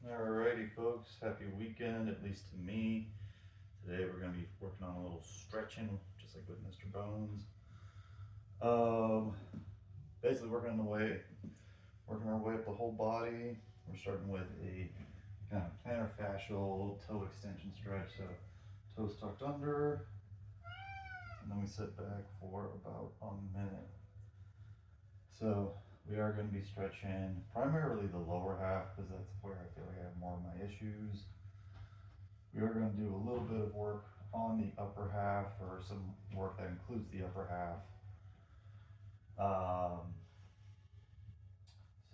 Alrighty, folks. Happy weekend, at least to me. Today we're going to be working on a little stretching, just like with Mr. Bones. Um, Basically working our way up the whole body. We're starting with a kind of plantar fascial toe extension stretch. So toes tucked under, and then we sit back for about a minute. So we are going to be stretching primarily the lower half because that's where I feel like I have more of my issues. We are going to do a little bit of work on the upper half, or some work that includes the upper half. Um,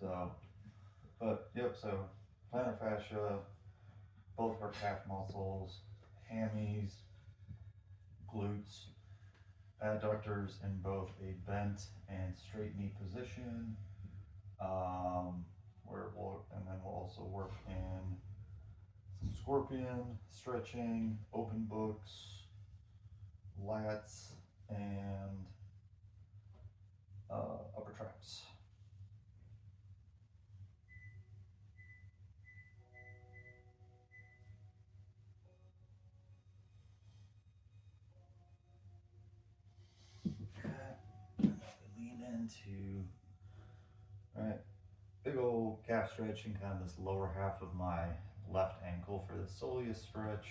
so, so plantar fascia, both of our calf muscles, hammies, glutes, adductors in both a bent and straight knee position. And then we'll also work in some scorpion stretching, open books, lats, and upper traps. Okay. Lean into, all right, big old calf stretch in kind of this lower half of my left ankle for the soleus stretch.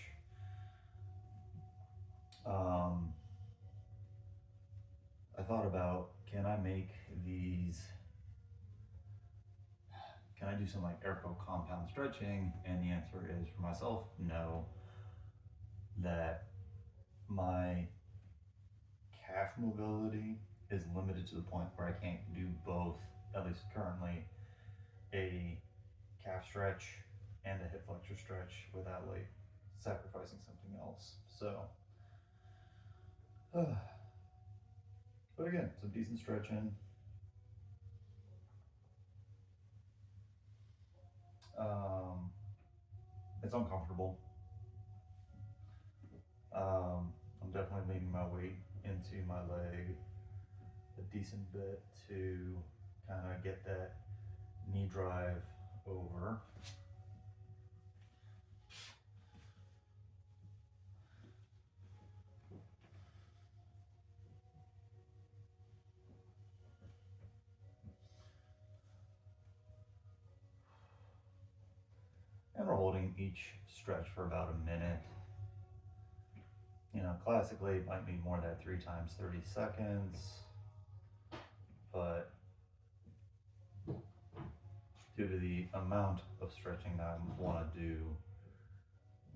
I thought about, can I do some like Airco compound stretching? And the answer is for myself, no. That my calf mobility is limited to the point where I can't do both, at least currently, a calf stretch and a hip flexor stretch without like sacrificing something else. So, but again, some decent stretching. It's uncomfortable. I'm definitely leaning my weight into my leg a decent bit to kind of get that knee drive over. And we're holding each stretch for about a minute. You know, classically it might be more than 3 times 30 seconds, but due to the amount of stretching that I want to do,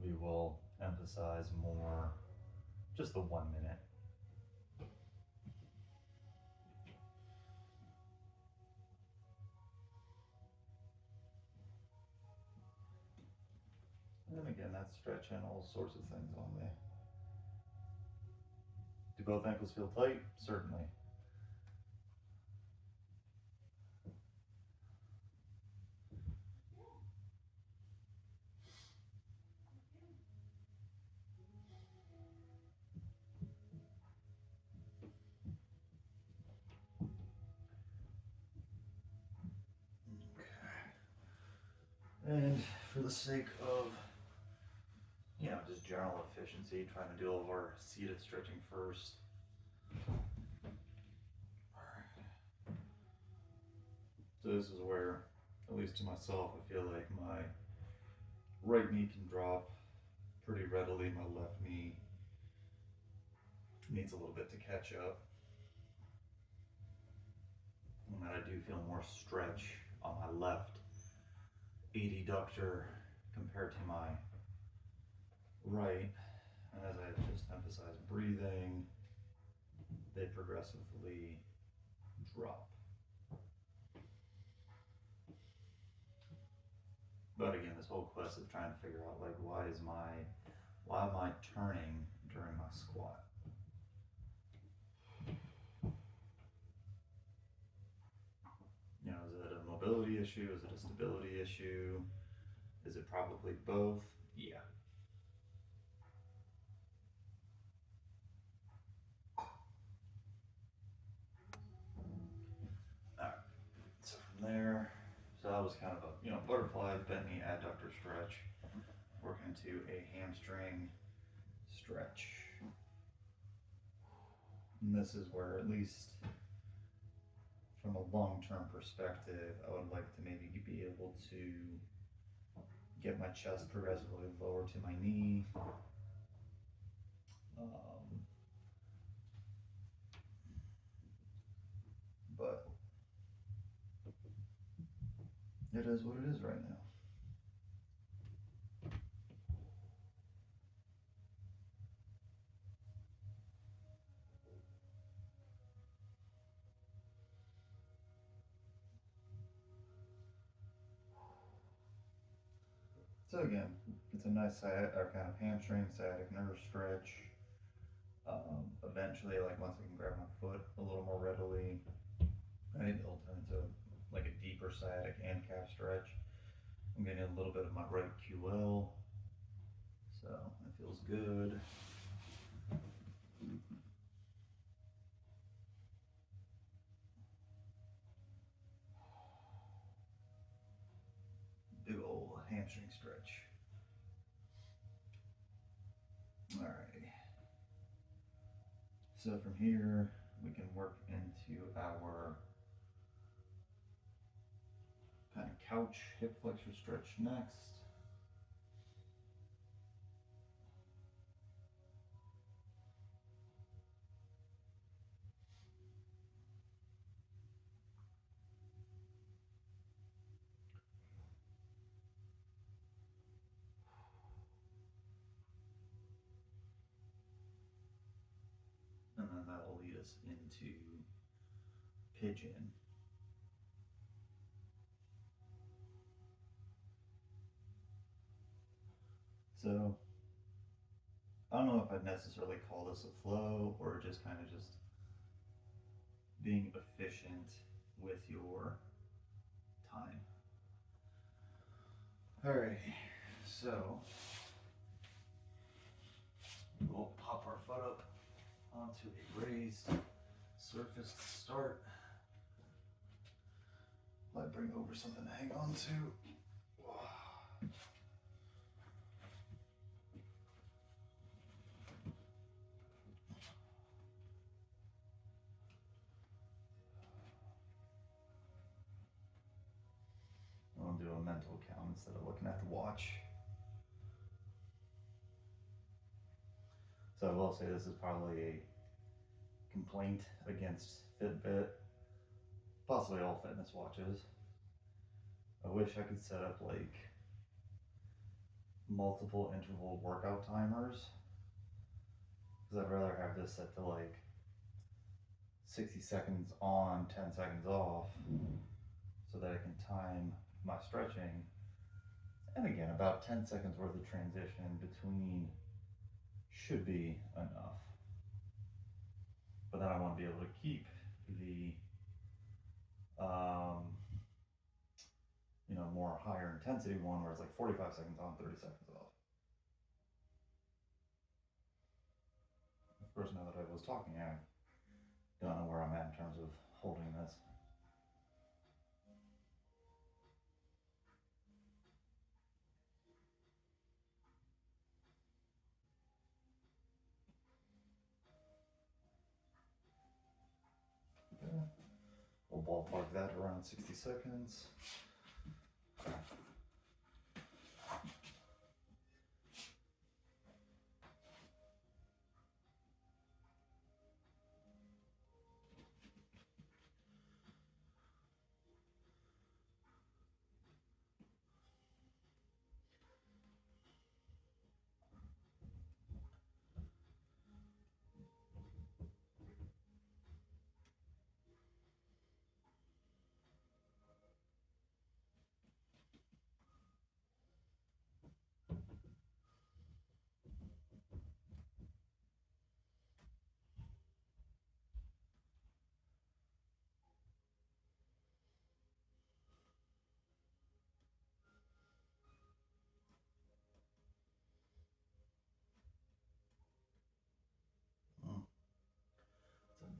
we will emphasize more just the 1 minute. And then again, that's stretching all sorts of things on me. Do both ankles feel tight? Certainly. And for the sake of, just general efficiency, trying to do all of our seated stretching first. So this is where, at least to myself, I feel like my right knee can drop pretty readily. My left knee needs a little bit to catch up. And I do feel more stretch on my left adductor compared to my right. And as I just emphasized breathing, they progressively drop. But again, this whole quest of trying to figure out like why am I turning during my squat? Is it a mobility issue? Is it a stability issue? Is it probably both? Yeah. Alright, so from there, so that was kind of a, butterfly, bent knee, adductor stretch. Working into a hamstring stretch. And this is where, at least from a long-term perspective, I would like to maybe be able to get my chest progressively lower to my knee. But it is what it is right now. So again, it's a nice kind of hamstring sciatic nerve stretch. Eventually, like once I can grab my foot a little more readily, I think it'll turn into like a deeper sciatic and calf stretch. I'm getting a little bit of my right QL, so it feels good. Big old hamstring stretch. Alrighty. So from here, we can work into our kind of couch hip flexor stretch next. And then that will lead us into pigeon. So I don't know if I'd necessarily call this a flow or just kind of just being efficient with your time. Alright, so we'll pop our foot up onto a raised surface to start. Might bring over something to hang on to. I'll do a mental count instead of looking at the watch. So I will say this is probably a complaint against Fitbit, possibly all fitness watches. I wish I could set up like multiple interval workout timers, because I'd rather have this set to like 60 seconds on, 10 seconds off, so that I can time my stretching. And again, about 10 seconds worth of transition between should be enough. But then I want to be able to keep the more higher intensity one where it's like 45 seconds on, 30 seconds off. Of course, now that I was talking, I don't know where I'm at in terms of holding this. Okay. We'll ballpark that around 60 seconds.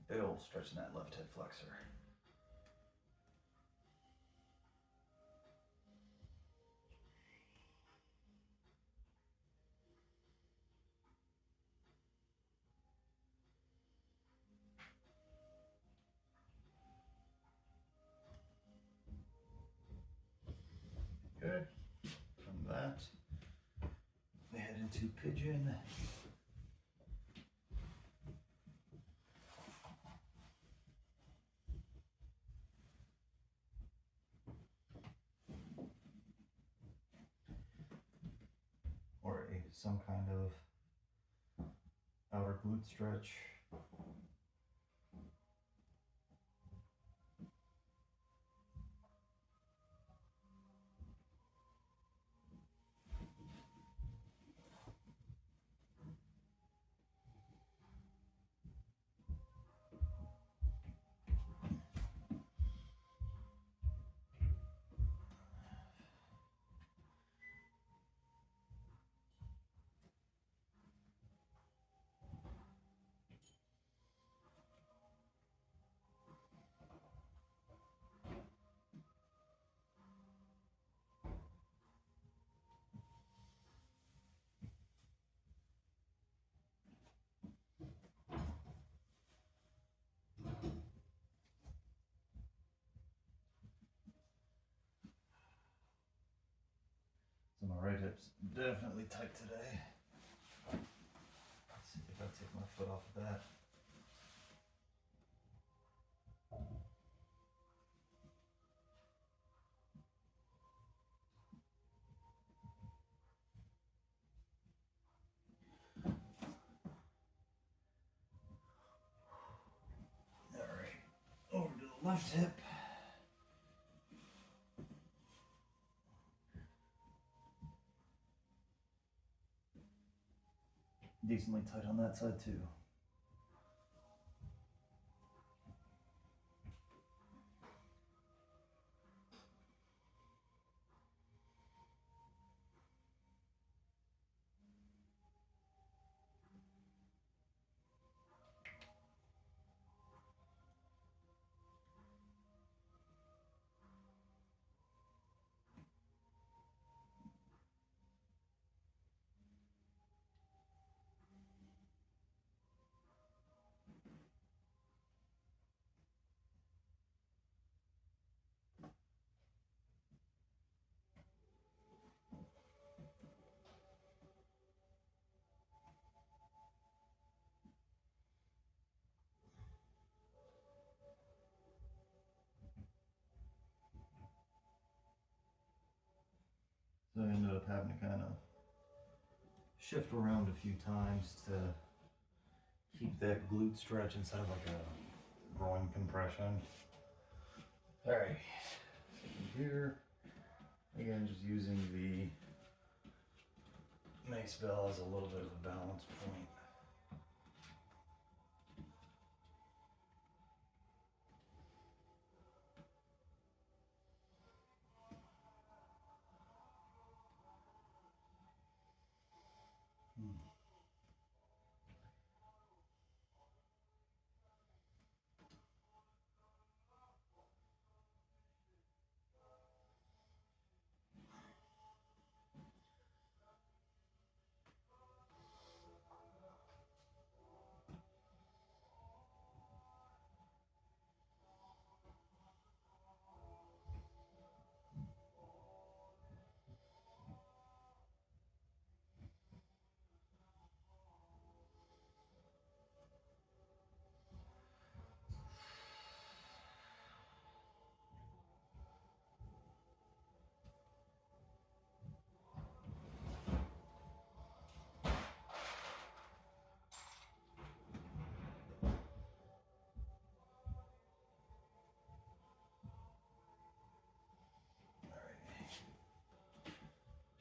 Big old stretch in that left hip flexor. Okay, from that, we head into pigeon. Or some kind of outer glute stretch. So my right hip's definitely tight today. Let's see if I take my foot off of that. Alright, over to the left hip. Decently tight on that side too. So I ended up having to kind of shift around a few times to keep that glute stretch instead of like a groin compression. All right, so here, again, just using the mace bell as a little bit of a balance point.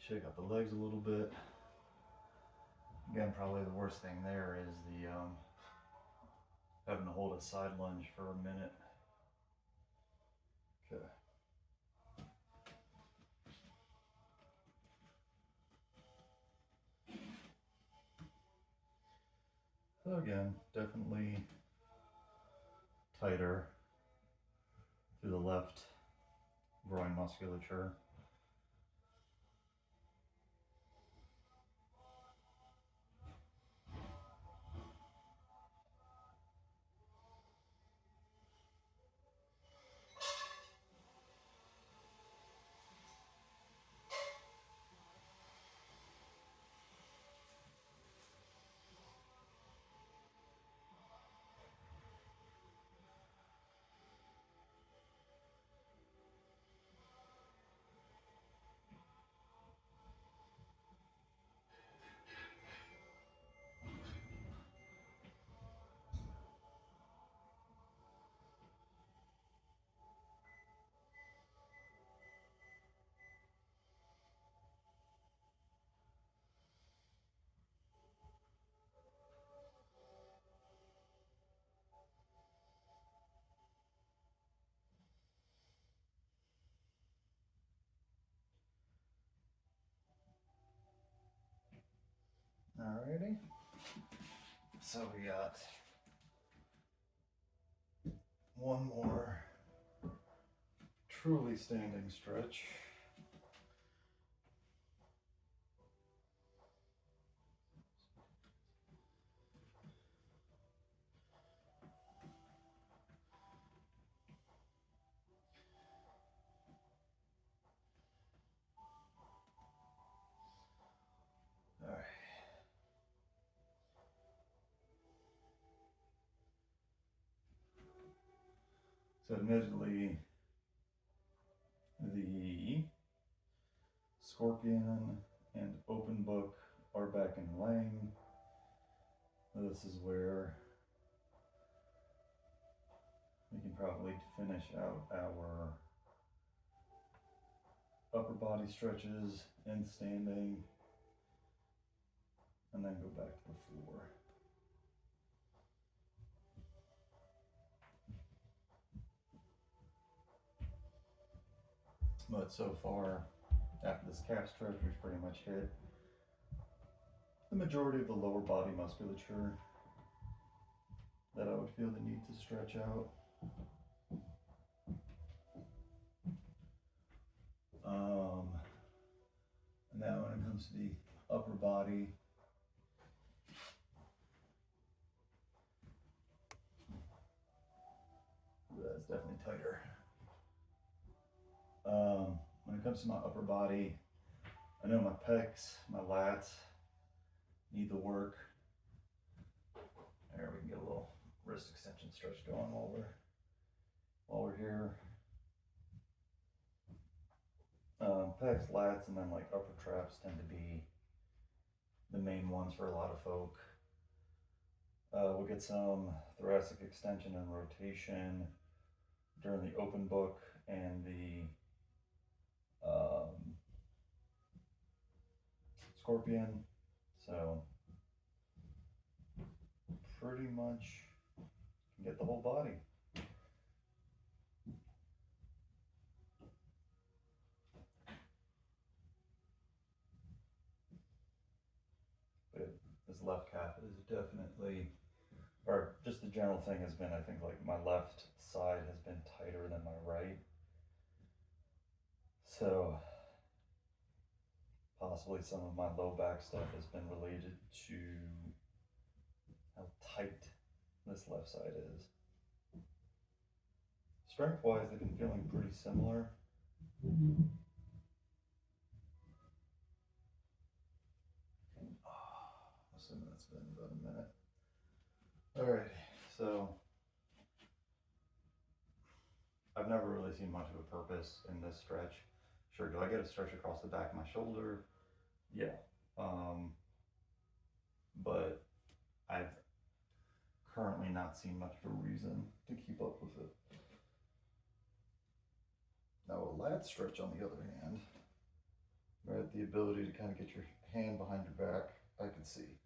Shake up the legs a little bit. Again, probably the worst thing there is the having to hold a side lunge for a minute. Okay. So again, definitely tighter through the left groin musculature. Alrighty. So we got one more truly standing stretch. Alright. So admittedly, the Scorpion and Open Book are back in lane. This is where we can probably finish out our upper body stretches and standing, and then go back to the floor. But so far, after this calf stretch, we've pretty much hit the majority of the lower body musculature that I would feel the need to stretch out. And now when it comes to the upper body, that's definitely tighter. When it comes to my upper body, I know my pecs, my lats need the work. There, we can get a little wrist extension stretch going while we're here. Pecs, lats, and then like upper traps tend to be the main ones for a lot of folk. We'll get some thoracic extension and rotation during the open book and the Scorpion. So pretty much can get the whole body. But this left calf is definitely, or just the general thing has been, I think like my left side has been tighter than my right. So possibly some of my low back stuff has been related to how tight this left side is. Strength wise, they've been feeling pretty similar. Assuming that's been about a minute. Alright, so I've never really seen much of a purpose in this stretch. Sure, do I get a stretch across the back of my shoulder? Yeah. But I've currently not seen much of a reason to keep up with it. Now a lat stretch on the other hand, right, the ability to kind of get your hand behind your back, I can see.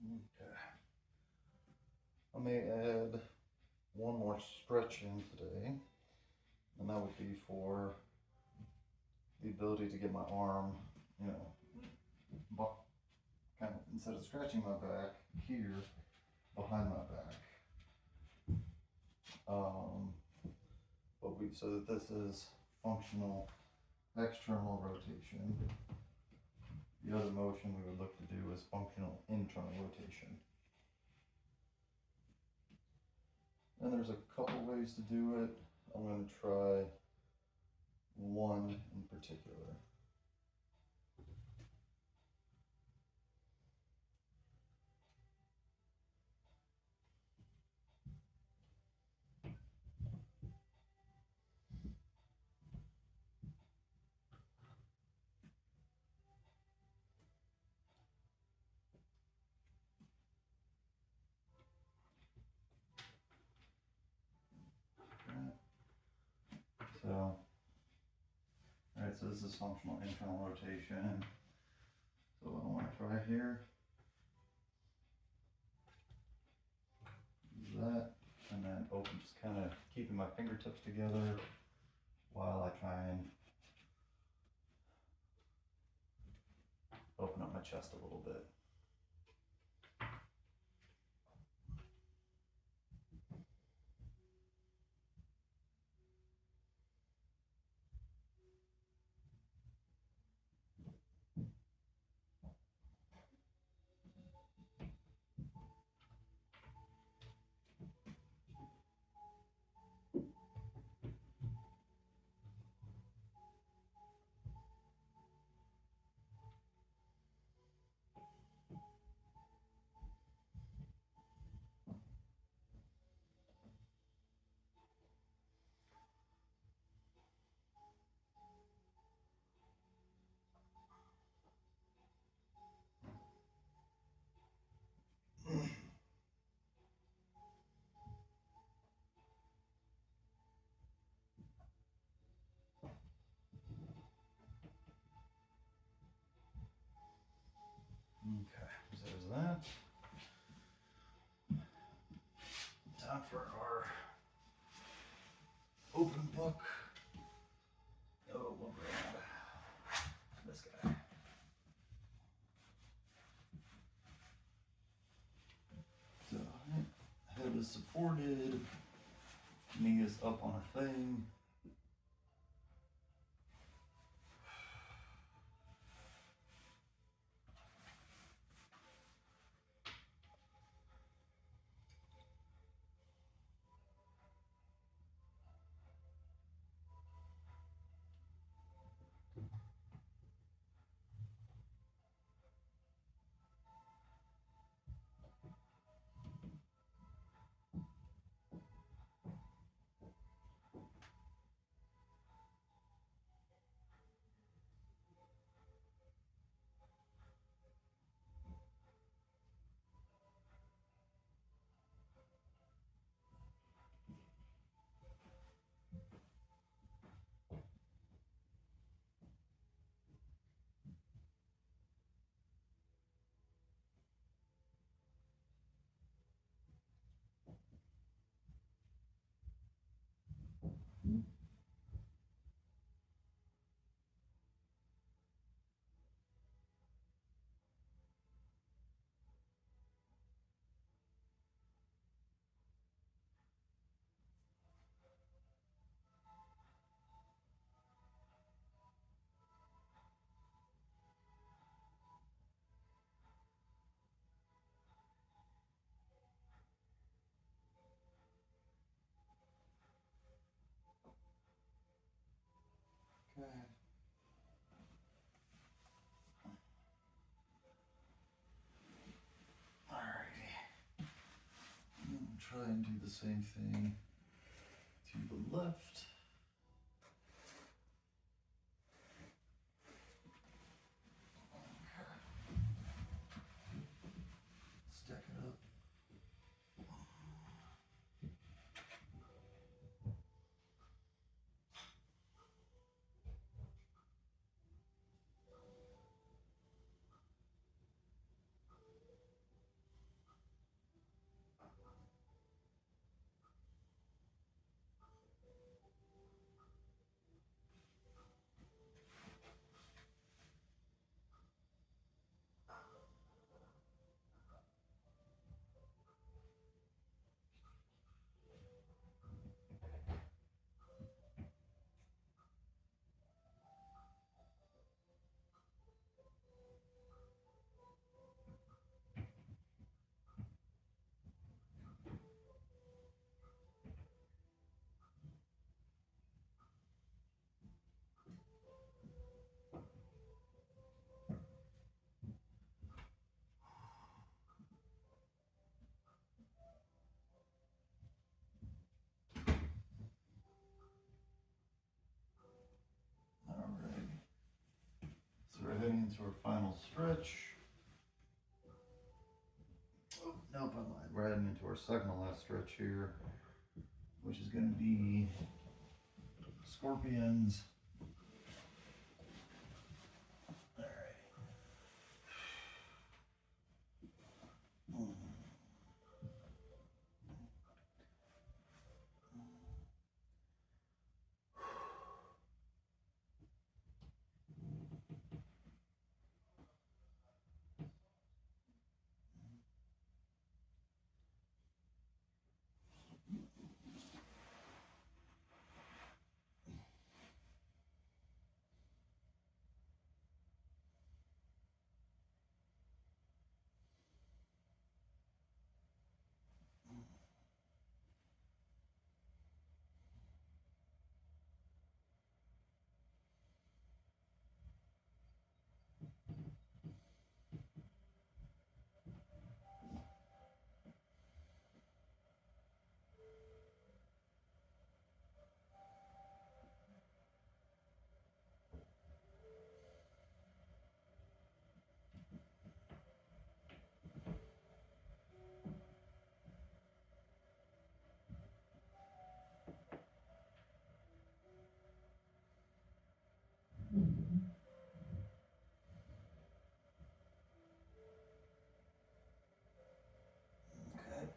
Okay. I may add one more stretch in today, and that would be for the ability to get my arm, you know, kind of, instead of scratching my back here, behind my back. So that this is functional external rotation. The other motion we would look to do is functional internal rotation. And there's a couple ways to do it. I'm going to try one in particular. So, alright, so this is functional internal rotation. So what I want to try here is that, and then open, just kind of keeping my fingertips together while I try and open up my chest a little bit. Okay, so there's that. Time for our open book. Oh, we'll grab this guy. So, head is supported, knee is up on a thing. Okay. Alrighty. Try and do the same thing to the left. Stack it up. into our final stretch. Oh, nope, I lied. We're heading into our second to last stretch here, which is going to be scorpions. Okay.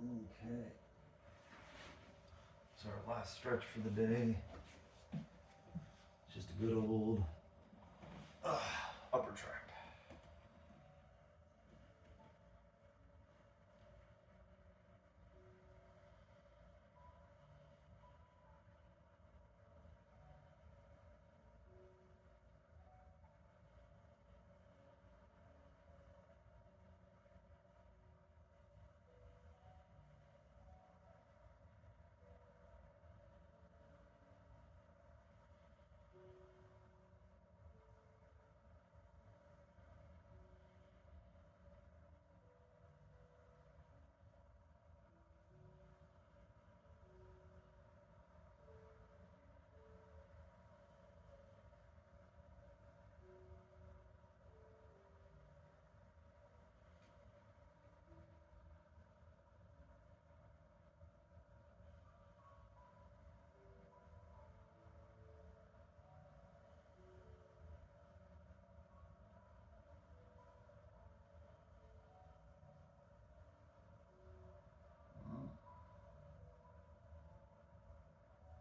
Okay. So our last stretch for the day. Just a good old upper trap.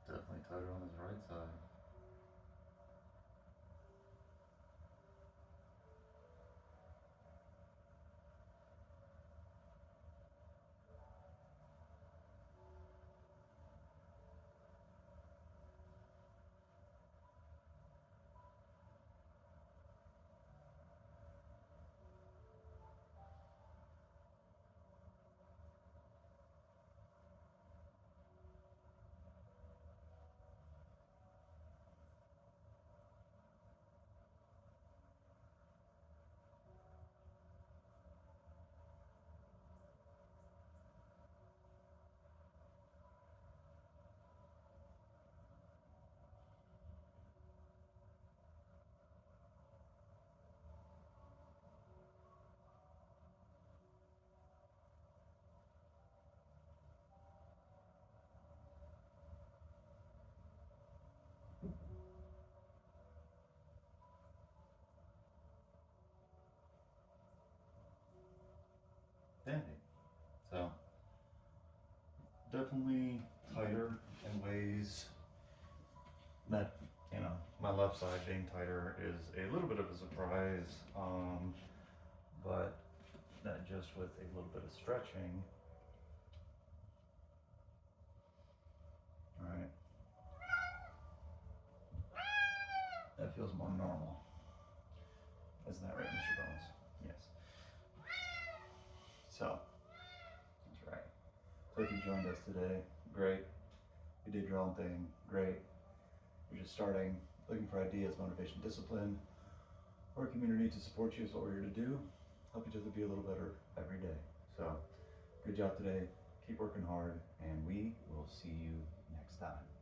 Definitely tighter on his right side. definitely tighter in ways that, you know, my left side being tighter is a little bit of a surprise, but that just with a little bit of stretching, right, that feels more normal. Isn't that right, Mr. Bones? Yes. So, that's right. So if you joined us today, great. You did your own thing, great. You're just starting, looking for ideas, motivation, discipline, or a community to support you is what we're here to do. Help each other be a little better every day. So, good job today. Keep working hard, and we will see you next time.